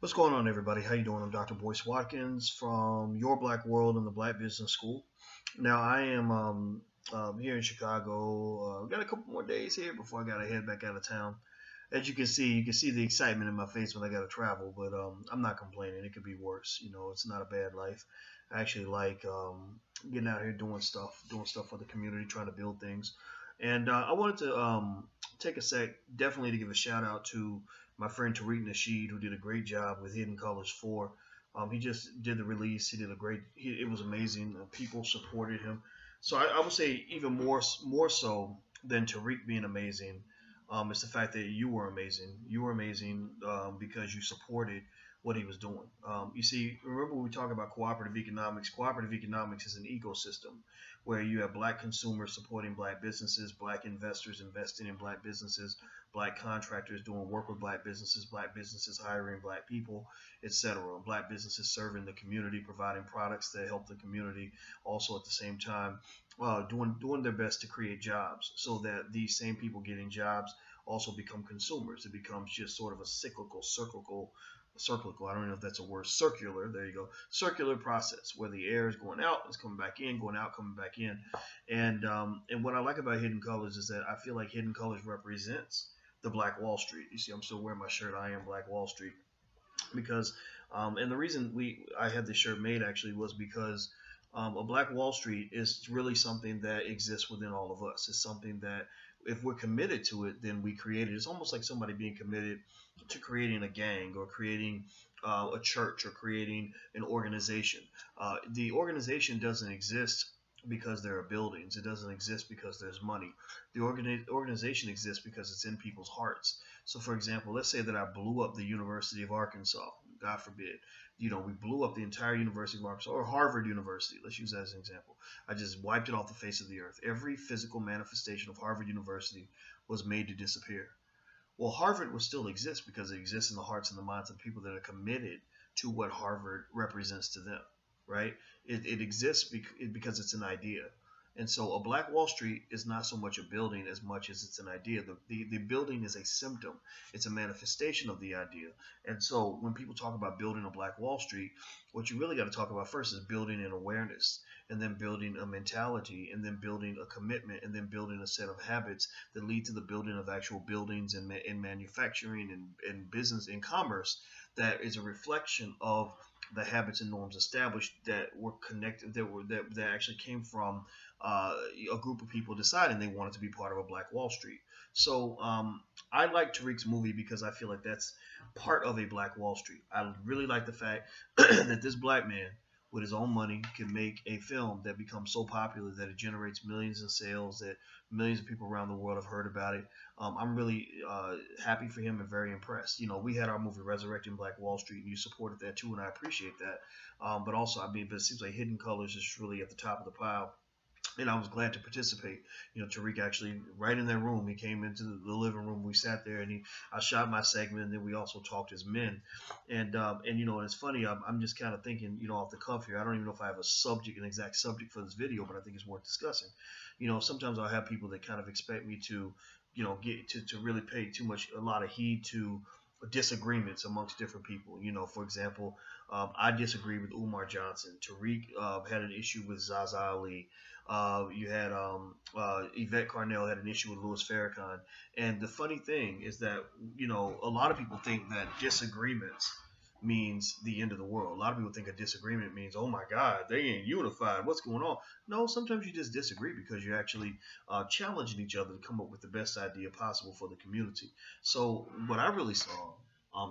What's going on, everybody? How you doing? I'm Dr. Boyce Watkins from Your Black World and the Black Business School. Now, I am here in Chicago. Got a couple more days here before I got to head back out of town. As you can see the excitement in my face when I got to travel, but I'm not complaining. It could be worse. It's not a bad life. I actually like getting out here doing stuff for the community, trying to build things. And I wanted to take a sec, definitely to give a shout out to my friend Tariq Nasheed, who did a great job with Hidden Colors 4. He just did the release. He did a it was amazing. People supported him. So I would say even more so than Tariq being amazing, it's the fact that you were amazing. You were amazing because you supported what he was doing. You see, remember when we talk about cooperative economics? Cooperative economics is an ecosystem where you have black consumers supporting black businesses, black investors investing in black businesses, black contractors doing work with black businesses hiring black people, etc. Black businesses serving the community, providing products that help the community, also at the same time doing their best to create jobs, so that these same people getting jobs also become consumers. It becomes just sort of a cyclical. I don't know if that's a word. Circular. There you go. Circular process where the air is going out, it's coming back in, going out, coming back in. And what I like about Hidden Colors is that I feel like Hidden Colors represents the Black Wall Street. You see, I'm still wearing my shirt. I am Black Wall Street because, and the reason I had this shirt made actually was because a Black Wall Street is really something that exists within all of us. It's something that if we're committed to it, then we create it. It's almost like somebody being committed to creating a gang or creating a church or creating an organization. The organization doesn't exist because there are buildings. It doesn't exist because there's money. The organization exists because it's in people's hearts. So, for example, let's say that I blew up the University of Arkansas. God forbid. We blew up the entire University of Arkansas or Harvard University. Let's use that as an example. I just wiped it off the face of the earth. Every physical manifestation of Harvard University was made to disappear. Well, Harvard will still exist because it exists in the hearts and the minds of people that are committed to what Harvard represents to them, right? It exists because it's an idea. And so a Black Wall Street is not so much a building as much as it's an idea. The building is a symptom. It's a manifestation of the idea. And so when people talk about building a Black Wall Street, what you really got to talk about first is building an awareness, and then building a mentality, and then building a commitment, and then building a set of habits that lead to the building of actual buildings and manufacturing and business and commerce that is a reflection of the habits and norms established that were connected that actually came from a group of people deciding they wanted to be part of a Black Wall Street. So I like Tariq's movie because I feel like that's part of a Black Wall Street. I really like the fact that this black man with his own money can make a film that becomes so popular that it generates millions in sales, that millions of people around the world have heard about it. I'm really happy for him and very impressed. We had our movie Resurrecting Black Wall Street, and you supported that too, and I appreciate that. But also, but it seems like Hidden Colors is really at the top of the pile, and I was glad to participate. Tariq actually, right in that room, he came into the living room. We sat there, and I shot my segment, and then we also talked as men. And it's funny. I'm just kind of thinking, off the cuff here. I don't even know if I have an exact subject for this video, but I think it's worth discussing. Sometimes I'll have people that kind of expect me to, get to really pay a lot of heed to disagreements amongst different people. For example, I disagree with Umar Johnson. Tariq had an issue with Zaza Ali. You had Yvette Carnell had an issue with Louis Farrakhan. And the funny thing is that, a lot of people think that disagreements means the end of the world. A lot of people think a disagreement means, oh my God, they ain't unified. What's going on? No, sometimes you just disagree because you're actually challenging each other to come up with the best idea possible for the community. So what I really saw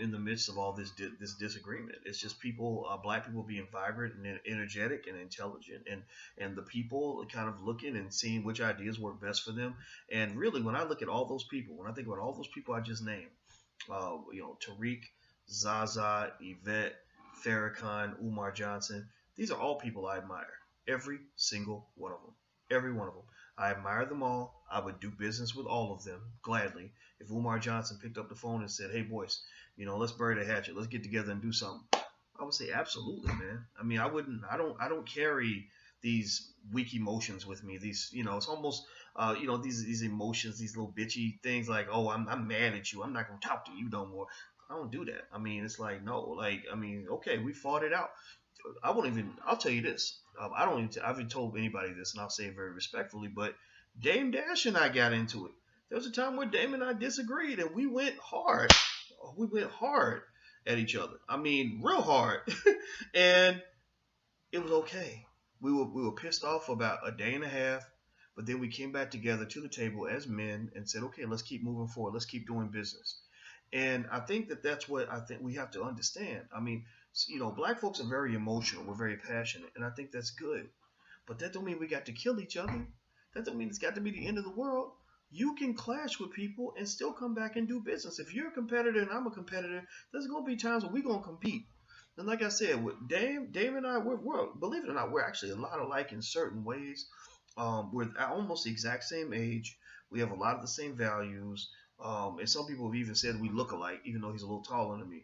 in the midst of all this disagreement, it's just people, black people being vibrant and energetic and intelligent, and the people kind of looking and seeing which ideas work best for them. And really, when I look at all those people, when I think about all those people I just named, Tariq, Zaza, Yvette, Farrakhan, Umar Johnson. These are all people I admire. Every single one of them. Every one of them. I admire them all. I would do business with all of them gladly. If Umar Johnson picked up the phone and said, "Hey, Boyce, let's bury the hatchet. Let's get together and do something," I would say, "Absolutely, man." I mean, I wouldn't. I don't carry these weak emotions with me. It's almost, these emotions, these little bitchy things like, "Oh, I'm mad at you. I'm not gonna talk to you no more." I don't do that. I mean, it's like, no, like, I mean, okay, we fought it out. I'll tell you this. I don't even, I've even told anybody this, and I'll say it very respectfully, but Dame Dash and I got into it. There was a time where Dame and I disagreed, and we went hard. We went hard at each other. I mean, real hard. And it was okay. We were pissed off for about a day and a half, but then we came back together to the table as men and said, okay, let's keep moving forward. Let's keep doing business. And I think that's what I think we have to understand. I mean, black folks are very emotional. We're very passionate, and I think that's good. But that don't mean we got to kill each other. That don't mean it's got to be the end of the world. You can clash with people and still come back and do business. If you're a competitor and I'm a competitor, there's gonna be times when we're gonna compete. And like I said, with Dame and I, we're believe it or not, we're actually a lot alike in certain ways. We're almost the exact same age. We have a lot of the same values. And some people have even said we look alike, even though he's a little taller than me.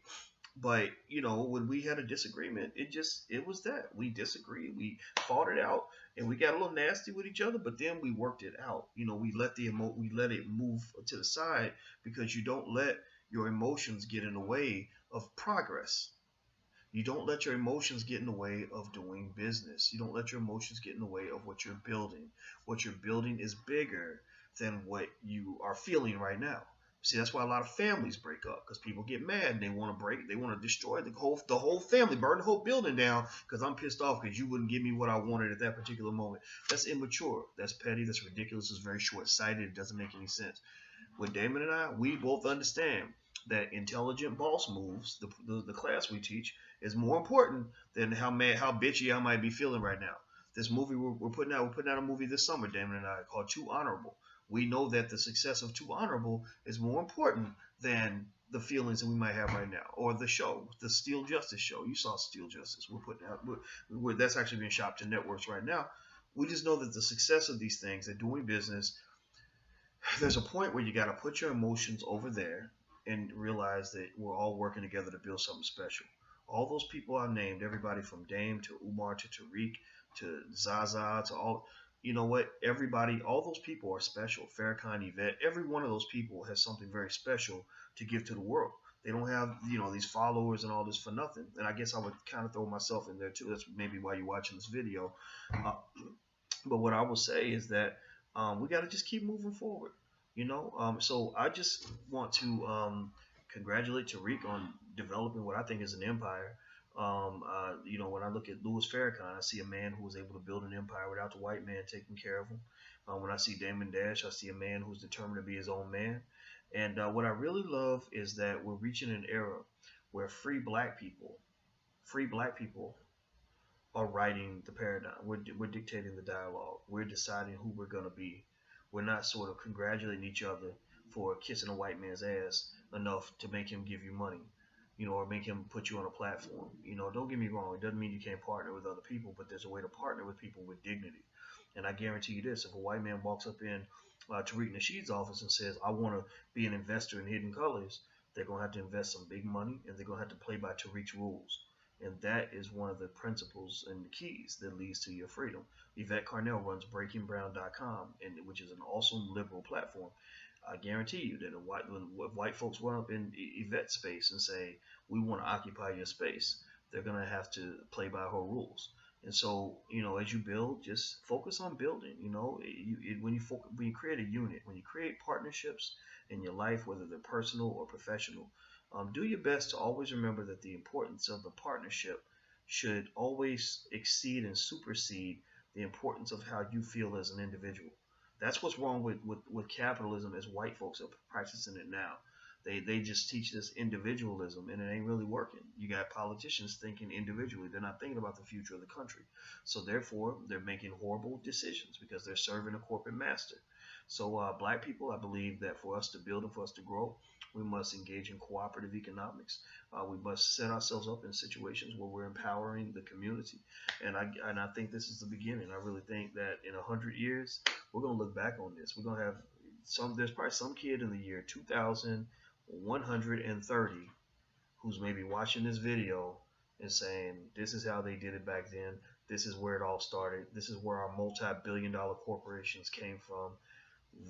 But when we had a disagreement, it was that we disagreed, we fought it out, and we got a little nasty with each other. But then we worked it out. We let it move to the side, because you don't let your emotions get in the way of progress. You don't let your emotions get in the way of doing business. You don't let your emotions get in the way of what you're building. What you're building is bigger than what you are feeling right now. See, that's why a lot of families break up, because people get mad and they want to destroy the whole family, burn the whole building down because I'm pissed off because you wouldn't give me what I wanted at that particular moment. That's immature. That's petty. That's ridiculous. It's very short-sighted. It doesn't make any sense. With Damon and I, we both understand that intelligent boss moves, the class we teach, is more important than how bitchy I might be feeling right now. This movie we're putting out a movie this summer, Damon and I, called Too Honorable. We know that the success of Too Honorable is more important than the feelings that we might have right now. Or the show, the Steel Justice show. You saw Steel Justice. We're putting out. That's actually being shopped to networks right now. We just know that the success of these things, that doing business, there's a point where you got to put your emotions over there and realize that we're all working together to build something special. All those people I named, everybody from Dame to Umar to Tariq to Zaza to all, you know what? Everybody, all those people are special. Farrakhan, Yvette, every one of those people has something very special to give to the world. They don't have, these followers and all this for nothing. And I guess I would kind of throw myself in there too. That's maybe why you're watching this video. But what I will say is that we got to just keep moving forward. So I just want to congratulate Tariq on developing what I think is an empire. When I look at Louis Farrakhan, I see a man who was able to build an empire without the white man taking care of him. When I see Damon Dash, I see a man who's determined to be his own man. And what I really love is that we're reaching an era where free black people are writing the paradigm. We're dictating the dialogue. We're deciding who we're going to be. We're not sort of congratulating each other for kissing a white man's ass enough to make him give you money, or make him put you on a platform. Don't get me wrong. It doesn't mean you can't partner with other people, but there's a way to partner with people with dignity. And I guarantee you this: if a white man walks up in Tariq Nasheed's office and says, I want to be an investor in Hidden Colors, they're going to have to invest some big money, and they're going to have to play by Tariq's rules. And that is one of the principles and the keys that leads to your freedom. Yvette Carnell runs BreakingBrown.com, which is an awesome liberal platform. I guarantee you that when white folks run up in Yvette's space and say, we want to occupy your space, they're going to have to play by her rules. And so, as you build, just focus on building. When you create a unit, when you create partnerships in your life, whether they're personal or professional, do your best to always remember that the importance of the partnership should always exceed and supersede the importance of how you feel as an individual. That's what's wrong with capitalism as white folks are practicing it now. They just teach this individualism, and it ain't really working. You got politicians thinking individually. They're not thinking about the future of the country. So therefore, they're making horrible decisions because they're serving a corporate master. So black people, I believe that for us to build and for us to grow, we must engage in cooperative economics. We must set ourselves up in situations where we're empowering the community. And I think this is the beginning. I really think that in 100 years, we're going to look back on this. We're going to have there's probably some kid in the year 2130 who's maybe watching this video and saying, this is how they did it back then. This is where it all started. This is where our multi-billion-dollar corporations came from.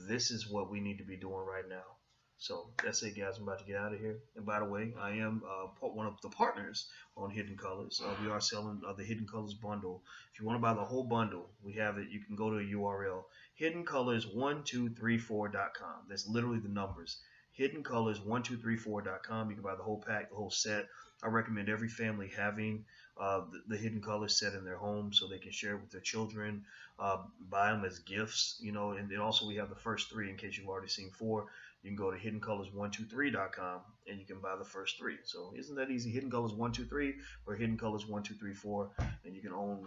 This is what we need to be doing right now. So that's it, guys. I'm about to get out of here. And by the way, I am one of the partners on Hidden Colors. We are selling the Hidden Colors bundle. If you want to buy the whole bundle, we have it. You can go to a URL, hiddencolors1234.com. That's literally the numbers. Hiddencolors1234.com. You can buy the whole pack, the whole set. I recommend every family having the Hidden Colors set in their home so they can share it with their children, buy them as gifts, you know. And then also we have the first three in case you've already seen four. You can go to hiddencolors123.com and you can buy the first three. So isn't that easy? Hidden Colors 123 or Hidden Colors 1234, and you can own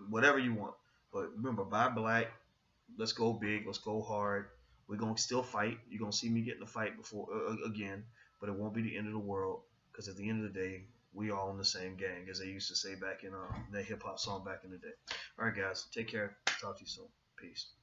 whatever you want. But remember, buy black. Let's go big. Let's go hard. We're gonna still fight. You're gonna see me get in a fight before again, but it won't be the end of the world because at the end of the day, we all in the same gang, as they used to say back in that hip hop song back in the day. All right, guys, take care. Talk to you soon. Peace.